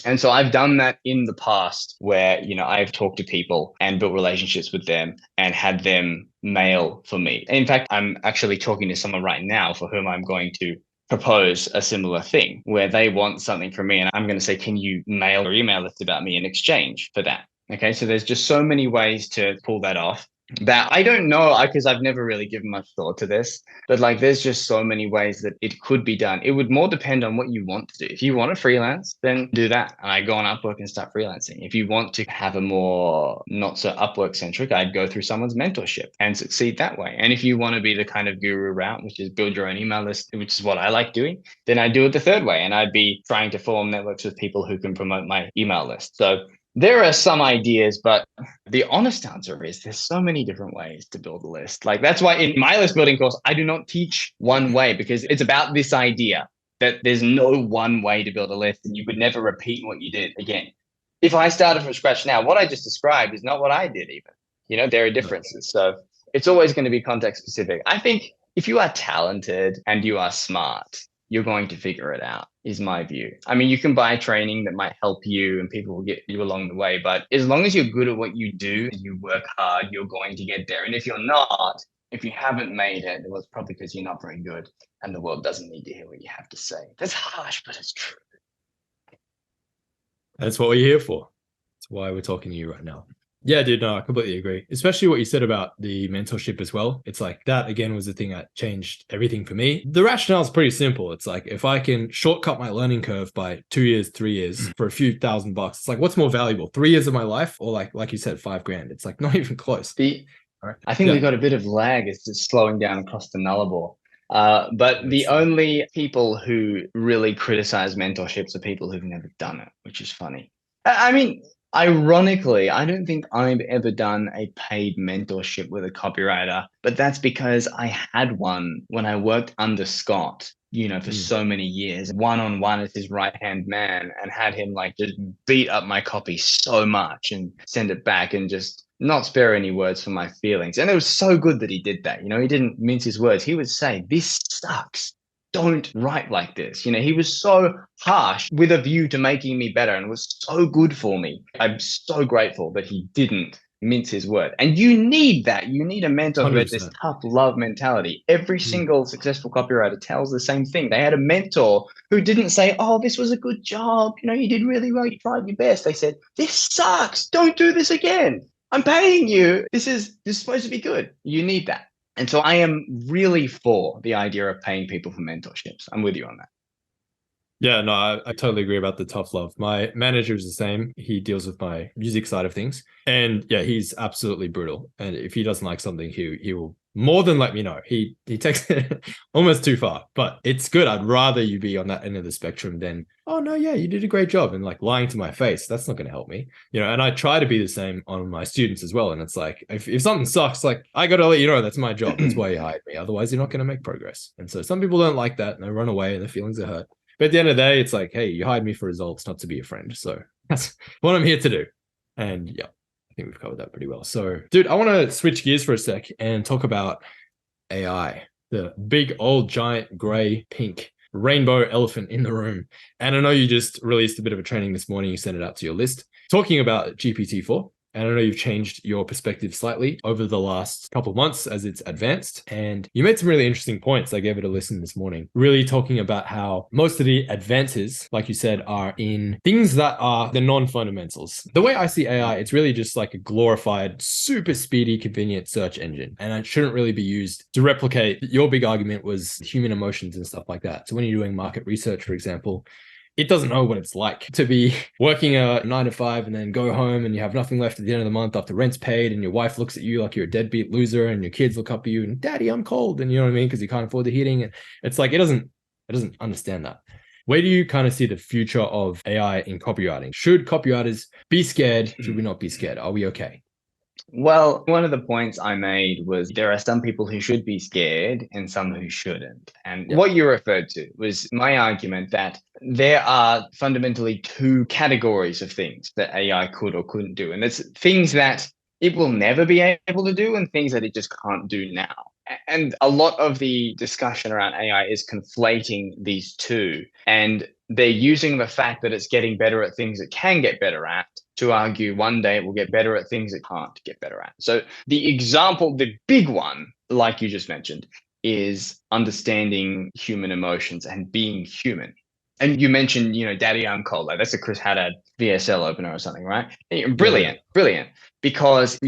And so I've done that in the past where, I've talked to people and built relationships with them and had them mail for me. In fact, I'm actually talking to someone right now for whom I'm going to propose a similar thing where they want something from me and I'm going to say, can you mail or email this about me in exchange for that? Okay, so there's just so many ways to pull that off that I don't know, because I've never really given much thought to this, but like there's just so many ways that it could be done. It would more depend on what you want to do. If you want to freelance, then do that. And I go on Upwork and start freelancing. If you want to have a more not so Upwork centric, I'd go through someone's mentorship and succeed that way. And if you want to be the kind of guru route, which is build your own email list, which is what I like doing, then I'd do it the third way. And I'd be trying to form networks with people who can promote my email list. So there are some ideas, but the honest answer is there's so many different ways to build a list. Like that's why in my list building course, I do not teach one way, because it's about this idea that there's no one way to build a list and you could never repeat what you did again. If I started from scratch now, what I just described is not what I did even. You know, there are differences. So it's always going to be context specific. I think if you are talented and you are smart, you're going to figure it out, is my view. I mean, you can buy training that might help you and people will get you along the way, but as long as you're good at what you do and you work hard, you're going to get there. And if you're not, if you haven't made it, well, it's probably because you're not very good and the world doesn't need to hear what you have to say. That's harsh, but it's true. That's what we're here for. That's why we're talking to you right now. Yeah, dude, no, I completely agree. Especially what you said about the mentorship as well. It's like that, again, was the thing that changed everything for me. The rationale is pretty simple. It's like, if I can shortcut my learning curve by 2 years, 3 years for a few $1,000, it's like, what's more valuable, 3 years of my life or like you said, $5,000? It's like not even close. I think we got a bit of lag. It's just slowing down across the Nullarbor. But the only people who really criticize mentorships are people who've never done it, which is funny. I mean, ironically, I don't think I've ever done a paid mentorship with a copywriter, but that's because I had one when I worked under Scott, you know, for so many years, one-on-one as his right-hand man, and had him like just beat up my copy so much and send it back and just not spare any words for my feelings. And it was so good that he did that. You know, he didn't mince his words. He would say, this sucks. Don't write like this. You know, he was so harsh with a view to making me better and was so good for me. I'm so grateful that he didn't mince his word. And you need that. You need a mentor who has this tough love mentality. Every single successful copywriter tells the same thing. They had a mentor who didn't say, oh, this was a good job. You know, you did really well. You tried your best. They said, this sucks. Don't do this again. I'm paying you. This is supposed to be good. You need that. And so I am really for the idea of paying people for mentorships. I'm with you on that. Yeah, no, I totally agree about the tough love. My manager is the same. He deals with my music side of things. And yeah, he's absolutely brutal. And if he doesn't like something, he will more than let me know. He takes it almost too far, but it's good. I'd rather you be on that end of the spectrum than, oh no, yeah, you did a great job, and like lying to my face. That's not going to help me, you know. And I try to be the same on my students as well. And it's like, if something sucks, like I got to let you know that's my job. That's why you hired me. Otherwise, you're not going to make progress. And so some people don't like that and they run away and their feelings are hurt. But at the end of the day, it's like, hey, you hired me for results, not to be a friend. So that's what I'm here to do. And yeah, I think we've covered that pretty well. So, dude, I want to switch gears for a sec and talk about AI, the big old giant gray pink rainbow elephant in the room. And I know you just released a bit of a training this morning. You sent it out to your list talking about GPT-4. And I know you've changed your perspective slightly over the last couple of months as it's advanced. And you made some really interesting points. I gave it a listen this morning, really talking about how most of the advances, like you said, are in things that are the non-fundamentals. The way I see AI, it's really just like a glorified, super speedy, convenient search engine. And it shouldn't really be used to replicate. Your big argument was human emotions and stuff like that. So when you're doing market research, for example, it doesn't know what it's like to be working a 9 to 5 and then go home and you have nothing left at the end of the month after rent's paid, and your wife looks at you like you're a deadbeat loser, and your kids look up at you and, Daddy, I'm cold. And you know what I mean? Because you can't afford the heating. And it's like, it doesn't understand that. Where do you kind of see the future of AI in copywriting? Should copywriters be scared? Should we not be scared? Are we okay? Well, one of the points I made was there are some people who should be scared and some who shouldn't. And what you referred to was my argument that there are fundamentally two categories of things that AI could or couldn't do. And it's things that it will never be able to do and things that it just can't do now. And a lot of the discussion around AI is conflating these two. And they're using the fact that it's getting better at things it can get better at to argue one day it will get better at things it can't get better at. So the example, the big one, like you just mentioned, is understanding human emotions and being human. And you mentioned, Daddy, I'm cold. Like that's a Chris Haddad VSL opener or something, right? Yeah. Brilliant, brilliant. Because,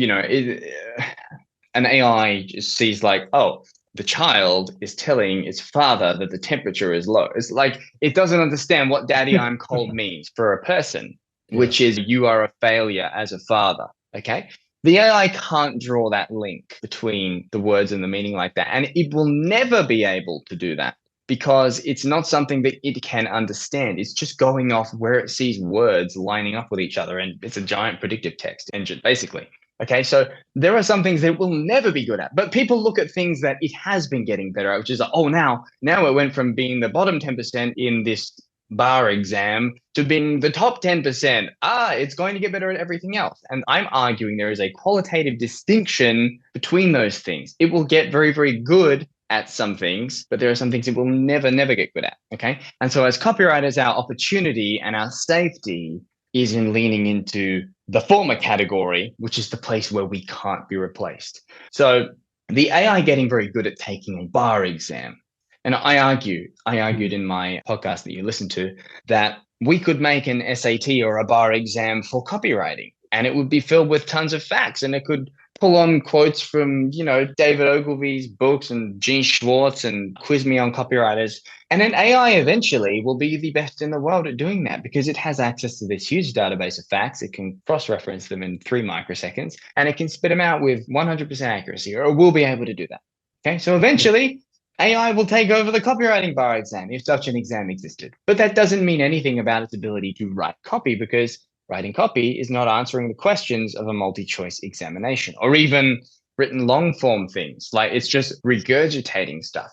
an AI just sees like, oh, the child is telling its father that the temperature is low. It's like it doesn't understand what Daddy, I'm cold means for a person, Yeah. which is you are a failure as a father. Okay. The AI can't draw that link between the words and the meaning like that. And it will never be able to do that because it's not something that it can understand. It's just going off where it sees words lining up with each other. And it's a giant predictive text engine, basically. Okay, so there are some things that it will never be good at, but people look at things that it has been getting better at, which is like, oh, now it went from being the bottom 10% in this bar exam to being the top 10%. It's going to get better at everything else. And I'm arguing there is a qualitative distinction between those things. It will get very, very good at some things, but there are some things it will never, never get good at. Okay. And so as copywriters, our opportunity and our safety is in leaning into the former category, which is the place where we can't be replaced. So the AI getting very good at taking a bar exam. And I argued in my podcast that you listened to that we could make an SAT or a bar exam for copywriting, and it would be filled with tons of facts, and it could pull on quotes from, David Ogilvy's books and Gene Schwartz and quiz me on copywriters. And then AI eventually will be the best in the world at doing that because it has access to this huge database of facts. It can cross-reference them in 3 microseconds, and it can spit them out with 100% accuracy, or it will be able to do that. Okay, so eventually AI will take over the copywriting bar exam if such an exam existed. But that doesn't mean anything about its ability to write copy because writing copy is not answering the questions of a multi-choice examination or even written long form things. Like it's just regurgitating stuff.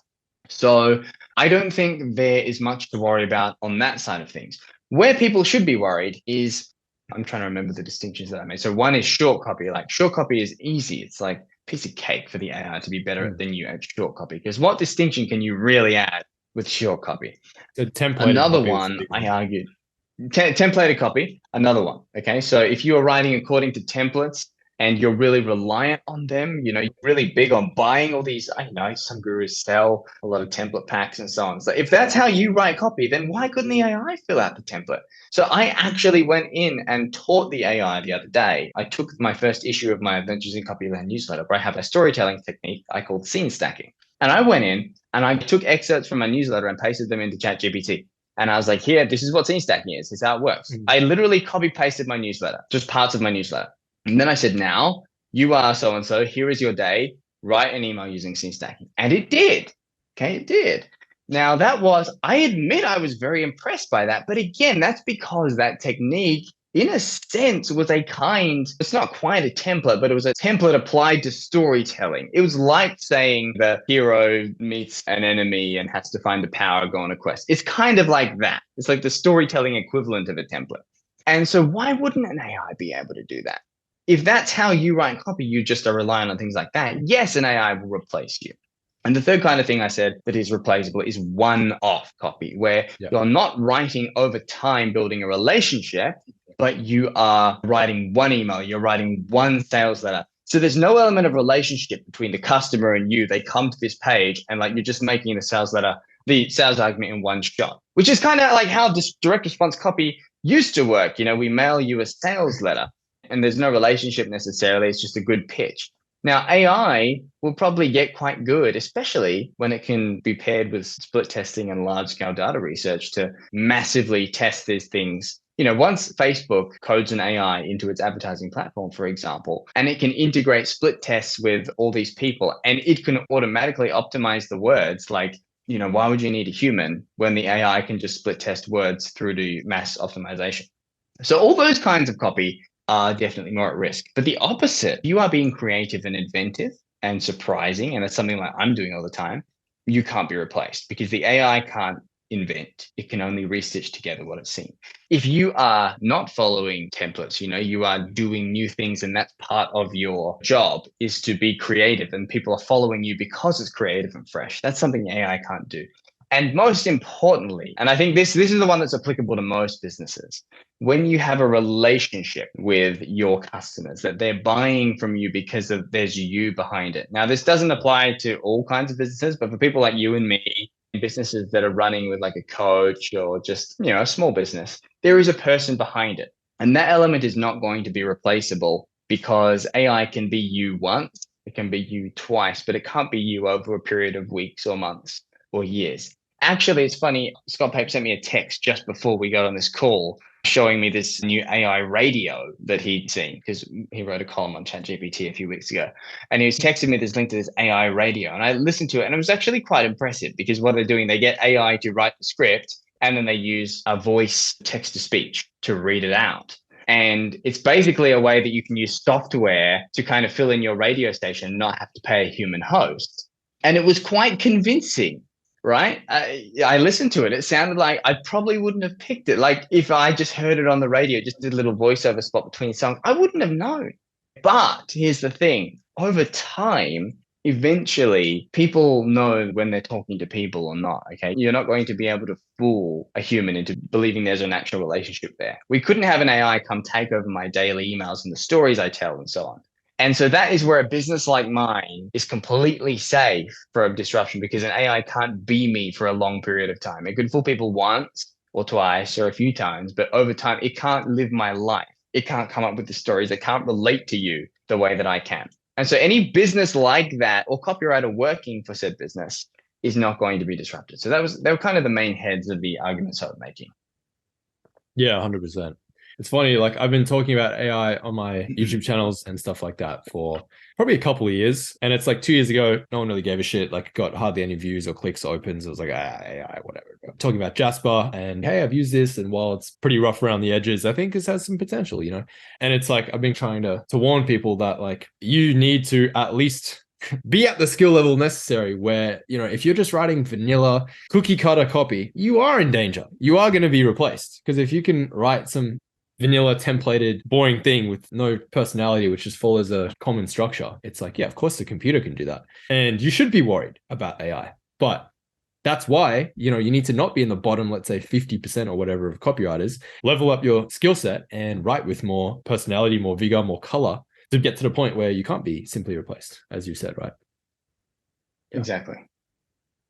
So I don't think there is much to worry about on that side of things. Where people should be worried is, I'm trying to remember the distinctions that I made. So one is short copy. Like short copy is easy. It's like a piece of cake for the AI to be better than you at short copy. Because what distinction can you really add with short copy? The templated Another copy is the one big I one. argued templated copy, another one. Okay. So if you are writing according to templates and you're really reliant on them, you're really big on buying all these, I know some gurus sell a lot of template packs and so on. So if that's how you write copy, then why couldn't the AI fill out the template? So I actually went in and taught the AI the other day. I took my first issue of my Adventures in Copyland newsletter where I have a storytelling technique I called scene stacking. And I went in and I took excerpts from my newsletter and pasted them into ChatGPT. And I was like, here, this is what scene stacking is. This is how it works. I literally copy pasted my newsletter, just parts of my newsletter. And then I said, now you are so-and-so, here is your day, write an email using scene stacking. And it did. Okay, it did. Now I admit I was very impressed by that. But again, that's because that technique in a sense was it's not quite a template, but it was a template applied to storytelling. It was like saying the hero meets an enemy and has to find the power, go on a quest. It's kind of like that. It's like the storytelling equivalent of a template. And so why wouldn't an AI be able to do that? If that's how you write copy, you just are relying on things like that. Yes, an AI will replace you. And the third kind of thing I said that is replaceable is one-off copy, where you're not writing over time, building a relationship, but you are writing one email, you're writing one sales letter. So there's no element of relationship between the customer and you. They come to this page and like you're just making the sales letter, the sales argument in one shot, which is kind of like how this direct response copy used to work. We mail you a sales letter and there's no relationship necessarily. It's just a good pitch. Now, AI will probably get quite good, especially when it can be paired with split testing and large scale data research to massively test these things. Once Facebook codes an AI into its advertising platform, for example, and it can integrate split tests with all these people and it can automatically optimize the words, like, why would you need a human when the AI can just split test words through to mass optimization? So all those kinds of copy are definitely more at risk. But the opposite, you are being creative and inventive and surprising, and it's something like I'm doing all the time, you can't be replaced because the AI can't invent. It can only restitch together what it's seen. If you are not following templates, you are doing new things and that's part of your job is to be creative and people are following you because it's creative and fresh. That's something AI can't do. And most importantly, and I think this is the one that's applicable to most businesses, when you have a relationship with your customers that they're buying from you because of there's you behind it. Now, this doesn't apply to all kinds of businesses, but for people like you and me, businesses that are running with like a coach or just, a small business, there is a person behind it. And that element is not going to be replaceable because AI can be you once, it can be you twice, but it can't be you over a period of weeks or months or years. Actually, it's funny. Scott Pape sent me a text just before we got on this call showing me this new AI radio that he'd seen because he wrote a column on ChatGPT a few weeks ago. And he was texting me this link to this AI radio. And I listened to it and it was actually quite impressive because what they're doing, they get AI to write the script and then they use a voice text to speech to read it out. And it's basically a way that you can use software to kind of fill in your radio station and not have to pay a human host. And it was quite convincing. Right? I listened to it. It sounded like I probably wouldn't have picked it. Like if I just heard it on the radio, just did a little voiceover spot between songs, I wouldn't have known. But here's the thing. Over time, eventually people know when they're talking to people or not. Okay. You're not going to be able to fool a human into believing there's an actual relationship there. We couldn't have an AI come take over my daily emails and the stories I tell and so on. And so that is where a business like mine is completely safe from disruption because an AI can't be me for a long period of time. It could fool people once or twice or a few times, but over time, it can't live my life. It can't come up with the stories. It can't relate to you the way that I can. And so any business like that or copywriter working for said business is not going to be disrupted. So they were kind of the main heads of the arguments I was making. Yeah, 100%. It's funny, like I've been talking about AI on my YouTube channels and stuff like that for probably a couple of years. And it's like 2 years ago, no one really gave a shit, like got hardly any views or clicks or opens. It was like, AI, whatever. I'm talking about Jasper and hey, I've used this. And while it's pretty rough around the edges, I think this has some potential, And it's like, I've been trying to warn people that like, you need to at least be at the skill level necessary where, if you're just writing vanilla cookie cutter copy, you are in danger. You are going to be replaced. Because if you can write some vanilla templated boring thing with no personality, which just follows a common structure, it's like, yeah, of course the computer can do that. And you should be worried about AI. But that's why, you need to not be in the bottom, let's say 50% or whatever of copywriters, level up your skill set and write with more personality, more vigor, more color to get to the point where you can't be simply replaced, as you said, right? Yeah. Exactly.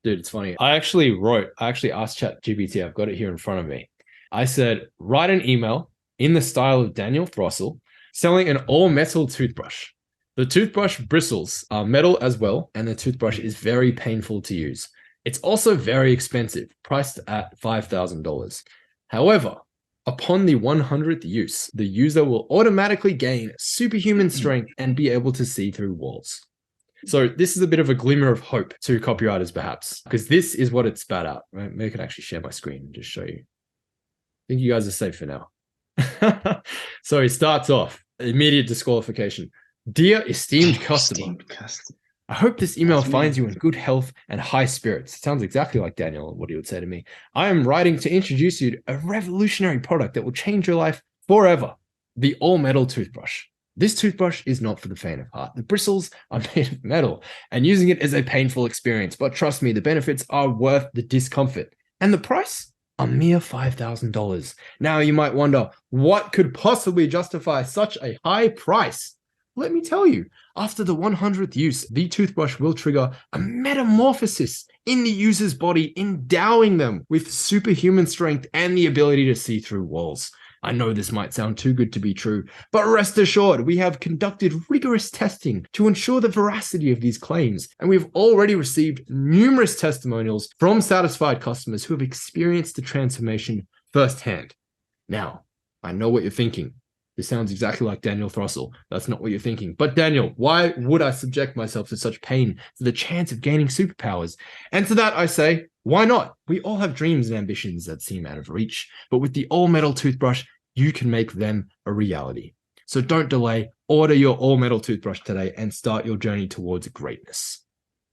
Dude, it's funny. I actually asked ChatGPT, I've got it here in front of me. I said, write an email in the style of Daniel Throssell, selling an all-metal toothbrush. The toothbrush bristles are metal as well, and the toothbrush is very painful to use. It's also very expensive, priced at $5,000. However, upon the 100th use, the user will automatically gain superhuman strength and be able to see through walls. So this is a bit of a glimmer of hope to copywriters, perhaps, because this is what it spat out. Right? Maybe I can actually share my screen and just show you. I think you guys are safe for now. So he starts off, immediate disqualification. Dear esteemed customer, I hope this email finds you in good health and high spirits. It sounds exactly like Daniel, what he would say to me. I am writing to introduce you to a revolutionary product that will change your life forever. The all-metal toothbrush. This toothbrush is not for the faint of heart. The bristles are made of metal, and using it is a painful experience. But trust me, the benefits are worth the discomfort. And the price? A mere $5,000. Now you might wonder, what could possibly justify such a high price? Let me tell you, after the 100th use, the toothbrush will trigger a metamorphosis in the user's body, endowing them with superhuman strength and the ability to see through walls. I know this might sound too good to be true, but rest assured, we have conducted rigorous testing to ensure the veracity of these claims, and we've already received numerous testimonials from satisfied customers who have experienced the transformation firsthand. Now, I know what you're thinking. This sounds exactly like Daniel Throssell. That's not what you're thinking. But Daniel, why would I subject myself to such pain for the chance of gaining superpowers? And to that I say, why not? We all have dreams and ambitions that seem out of reach, but with the all-metal toothbrush, you can make them a reality. So don't delay, order your all-metal toothbrush today and start your journey towards greatness.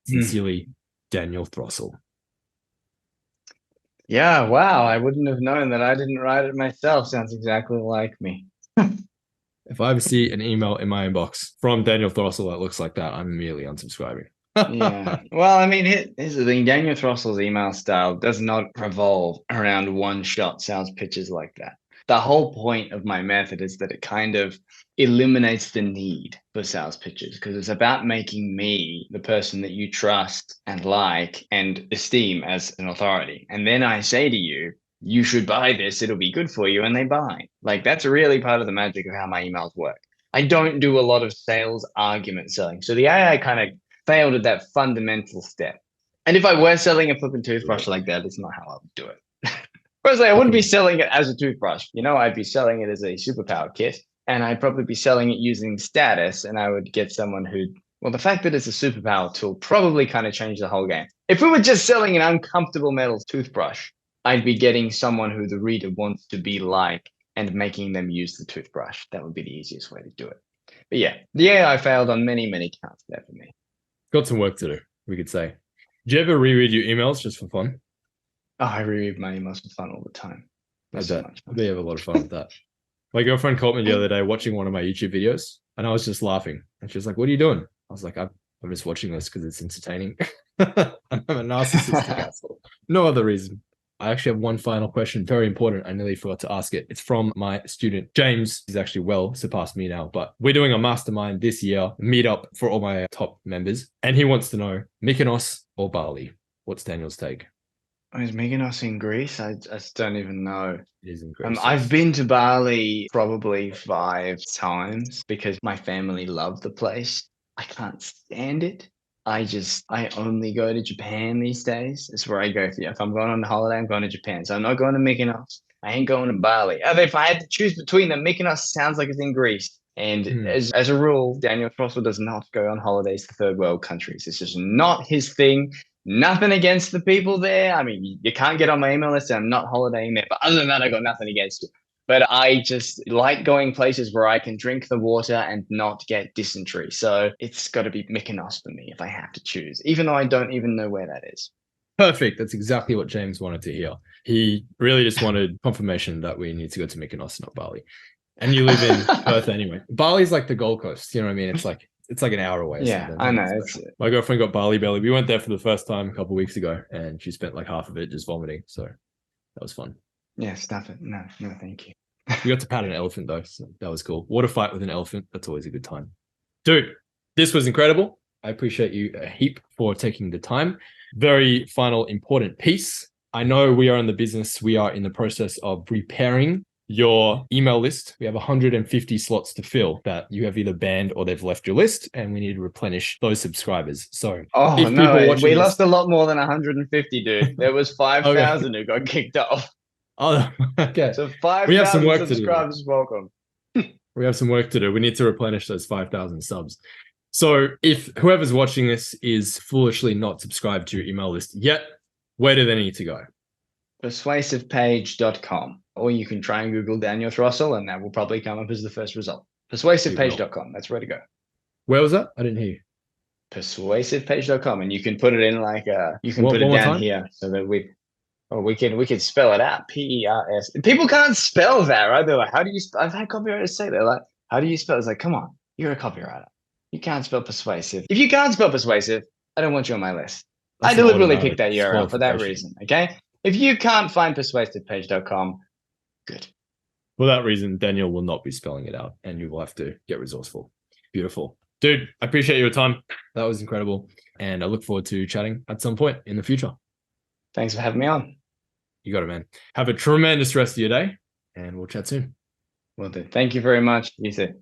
Sincerely, Daniel Throssell. Yeah, wow. I wouldn't have known that. I didn't write it myself. Sounds exactly like me. If I ever see an email in my inbox from Daniel Throssell that looks like that, I'm immediately unsubscribing. Yeah. Well, I mean, here's the thing. Daniel Throssell's email style does not revolve around one-shot sales pitches like that. The whole point of my method is that it kind of eliminates the need for sales pitches because it's about making me the person that you trust and like and esteem as an authority. And then I say to you, you should buy this, it'll be good for you, and they buy. Like that's really part of the magic of how my emails work. I don't do a lot of sales argument selling. So the AI kind of failed at that fundamental step. And if I were selling a flipping toothbrush like that, it's not how I would do it. Firstly, I wouldn't be selling it as a toothbrush. I'd be selling it as a superpower kit. And I'd probably be selling it using status. And I would get someone who, well, the fact that it's a superpower tool probably kind of changed the whole game. If we were just selling an uncomfortable metal toothbrush, I'd be getting someone who the reader wants to be like and making them use the toothbrush. That would be the easiest way to do it. But yeah, the AI failed on many, many counts there for me. Got some work to do, we could say. Do you ever reread your emails just for fun? Oh, I reread my emails for fun all the time. I bet you have a lot of fun with that. My girlfriend caught me the other day watching one of my YouTube videos, and I was just laughing. And she was like, "What are you doing?" I was like, "I'm just watching this because it's entertaining." I'm a narcissistic asshole. No other reason. I actually have one final question, very important. I nearly forgot to ask it. It's from my student, James. He's actually well surpassed me now, but we're doing a mastermind this year, meetup for all my top members. And he wants to know, Mykonos or Bali? What's Daniel's take? Is Mykonos in Greece? I just don't even know. It is in Greece. I've been to Bali probably 5 times because my family love the place. I can't stand it. I only go to Japan these days. It's where I go. If I'm going on a holiday, I'm going to Japan. So I'm not going to Mykonos. I ain't going to Bali. If I had to choose between them, Mykonos sounds like it's in Greece. And as a rule, Daniel Throssell does not go on holidays to third world countries. It's just not his thing. Nothing against the people there. I mean, you can't get on my email list. I'm not holidaying there. But other than that, I got nothing against you. But I just like going places where I can drink the water and not get dysentery. So it's got to be Mykonos for me if I have to choose, even though I don't even know where that is. Perfect. That's exactly what James wanted to hear. He really just wanted confirmation that we need to go to Mykonos, not Bali. And you live in Perth anyway. Bali's like the Gold Coast. You know what I mean? It's like an hour away. Yeah, I know. My girlfriend got Bali belly. We went there for the first time a couple of weeks ago, and she spent like half of it just vomiting. So that was fun. Yeah, stuff it. No, thank you. We got to pat an elephant though, so that was cool. Water fight with an elephant. That's always a good time. Dude, this was incredible. I appreciate you a heap for taking the time. Very final important piece. I know we are in the business. We are in the process of repairing your email list. We have 150 slots to fill that you have either banned or they've left your list, and we need to replenish those subscribers. So if no, we lost a lot more than 150, dude. There was 5,000 who got kicked off. Oh, okay. So 5,000 subscribers, welcome. We have some work to do. We need to replenish those 5,000 subs. So if whoever's watching this is foolishly not subscribed to your email list yet, where do they need to go? Persuasivepage.com. Or you can try and Google Daniel Throssell, and that will probably come up as the first result. Persuasivepage.com. That's where to go. Where was that? I didn't hear you. Persuasivepage.com. And you can put it in you can put it down here so that we can spell it out. PERS. People can't spell that, right? They're like, how do you spell? I've had copywriters say they're like, how do you spell? It's like, come on, you're a copywriter. You can't spell persuasive. If you can't spell persuasive, I don't want you on my list. I deliberately picked that URL for that reason. Okay. If you can't find persuasivepage.com, good. For that reason, Daniel will not be spelling it out, and you will have to get resourceful. Beautiful. Dude, I appreciate your time. That was incredible. And I look forward to chatting at some point in the future. Thanks for having me on. You got it, man. Have a tremendous rest of your day, and we'll chat soon. Will do. Thank you very much. You too.